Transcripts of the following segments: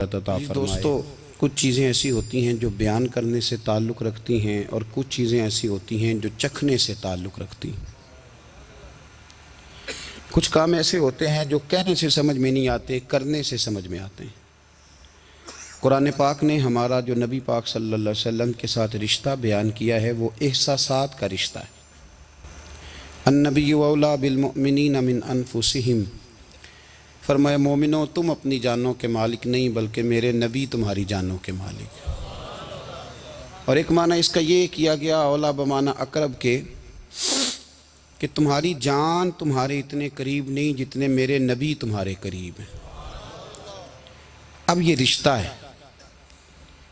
दोस्तों, कुछ चीज़ें ऐसी होती हैं जो बयान करने से ताल्लुक़ रखती हैं और कुछ चीज़ें ऐसी होती हैं जो चखने से ताल्लुक़ रखती हैं। कुछ काम ऐसे होते हैं जो कहने से समझ में नहीं आते, करने से समझ में आते हैं। कुरान पाक ने हमारा जो नबी पाक सल्लल्लाहु अलैहि वसल्लम के साथ रिश्ता बयान किया है वो एहसासात का रिश्ता है। अन्नबिय्यु औला बिल मुमिनीन मिन अनफुसिहिम, फरमाया मोमिनो तुम अपनी जानों के मालिक नहीं बल्कि मेरे नबी तुम्हारी जानों के मालिक। और एक माना इसका ये किया गया औला बमाना अकरब के कि तुम्हारी जान तुम्हारे इतने करीब नहीं जितने मेरे नबी तुम्हारे करीब हैं। अब ये रिश्ता है,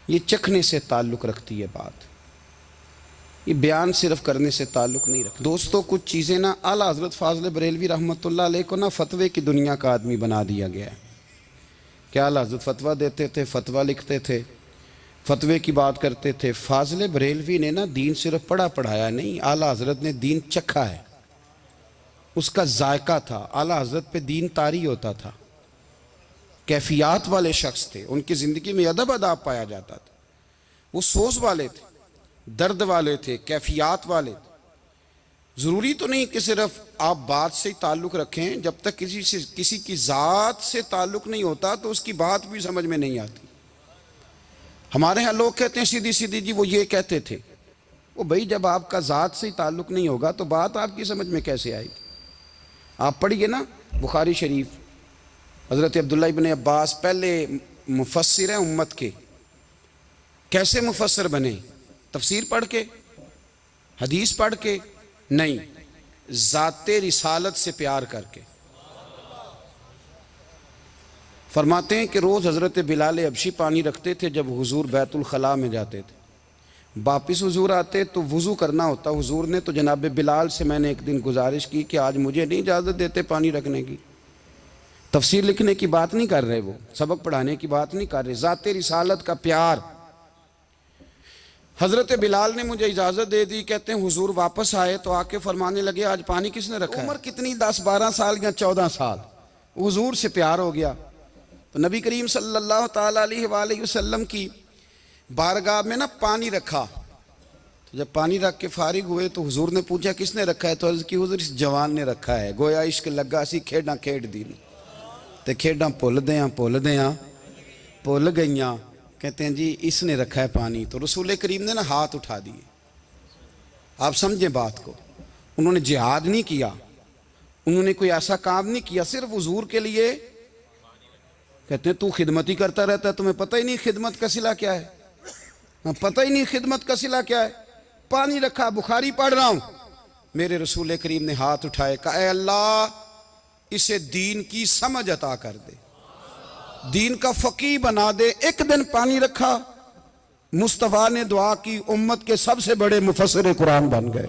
ये चखने से ताल्लुक़ रखती है बात, ये बयान सिर्फ करने से ताल्लुक़ नहीं रखता। दोस्तों, कुछ चीज़ें ना आला हज़रत फ़ाज़िल बरेलवी रहमतुल्लाह अलैह को ना फतवे की दुनिया का आदमी बना दिया गया है। क्या आला हज़रत फतवा देते थे, फतवा लिखते थे, फतवे की बात करते थे। फ़ाज़िल बरेलवी ने ना दीन सिर्फ पढ़ा पढ़ाया नहीं, आला हज़रत ने दीन चखा है, उसका जायका था। आला हज़रत पे दीन तारी होता था, कैफियत वाले शख्स थे, उनकी ज़िंदगी में अदब अदाब पाया जाता था। वो सोच वाले थे, दर्द वाले थे, कैफियत वाले थे। ज़रूरी तो नहीं कि सिर्फ आप बात से ही ताल्लुक़ रखें, जब तक किसी की ज़ात से ताल्लुक़ नहीं होता तो उसकी बात भी समझ में नहीं आती। हमारे यहाँ लोग कहते हैं सीधी सीधी जी वो ये कहते थे। वो भाई जब आपका ज़ात से ही ताल्लुक़ नहीं होगा तो बात आपकी समझ में कैसे आएगी। आप पढ़िए ना बुखारी शरीफ, हज़रत अब्दुल्ला इब्न अब्बास पहले मुफस्सिर हैं उम्मत के। कैसे मुफस्सिर बने? तफसीर पढ़ के, हदीस पढ़ के नहीं, ज़ाते रिसालत से प्यार करके। फरमाते हैं कि रोज़ हज़रत बिलाल अबशी पानी रखते थे जब हुजूर बैतुल खला में जाते थे। वापिस हुजूर आते तो वज़ू करना होता हुजूर ने, तो जनाब बिलाल से मैंने एक दिन गुजारिश की कि आज मुझे नहीं इजाज़त देते पानी रखने की। तफसीर लिखने की बात नहीं कर रहे, वो सबक पढ़ाने की बात नहीं कर रहे, ज़ाते रिसालत का प्यार। हज़रत बिलाल ने मुझे इजाज़त दे दी। कहते हैं हुजूर वापस आए तो आके फरमाने लगे आज पानी किसने रखा है? उम्र कितनी, 10-12 साल या 14 साल। हुजूर से प्यार हो गया तो नबी करीम सल्लल्लाहु ताला अलैहि वसल्लम की बारगाह में ना पानी रखा। तो जब पानी रख के फारिग हुए तो हुजूर ने पूछा किसने रखा है? तो अर्ज़ की हुजूर इस जवान ने रखा है। गोया इश्क लगा सी खेड़ा खेड़ दी ते खेड़ा भुल गईयां। कहते हैं जी इसने रखा है पानी। तो रसूल करीम ने ना हाथ उठा दिए। आप समझें बात को, उन्होंने जिहाद नहीं किया, उन्होंने कोई ऐसा काम नहीं किया, सिर्फ हुजूर के लिए। कहते हैं तू खिदमत ही करता रहता है, तुम्हें पता ही नहीं खिदमत का सिला क्या है? पता ही नहीं खिदमत का सिला क्या है। पानी रखा, बुखारी पढ़ रहा हूं, मेरे रसूल करीम ने हाथ उठाए, कहा ऐ अल्लाह इसे दीन की समझ अता कर दे, दीन का फकीह बना दे। एक दिन पानी रखा, मुस्तफा ने दुआ की, उम्मत के सबसे बड़े मुफस्सिर कुरान बन गए।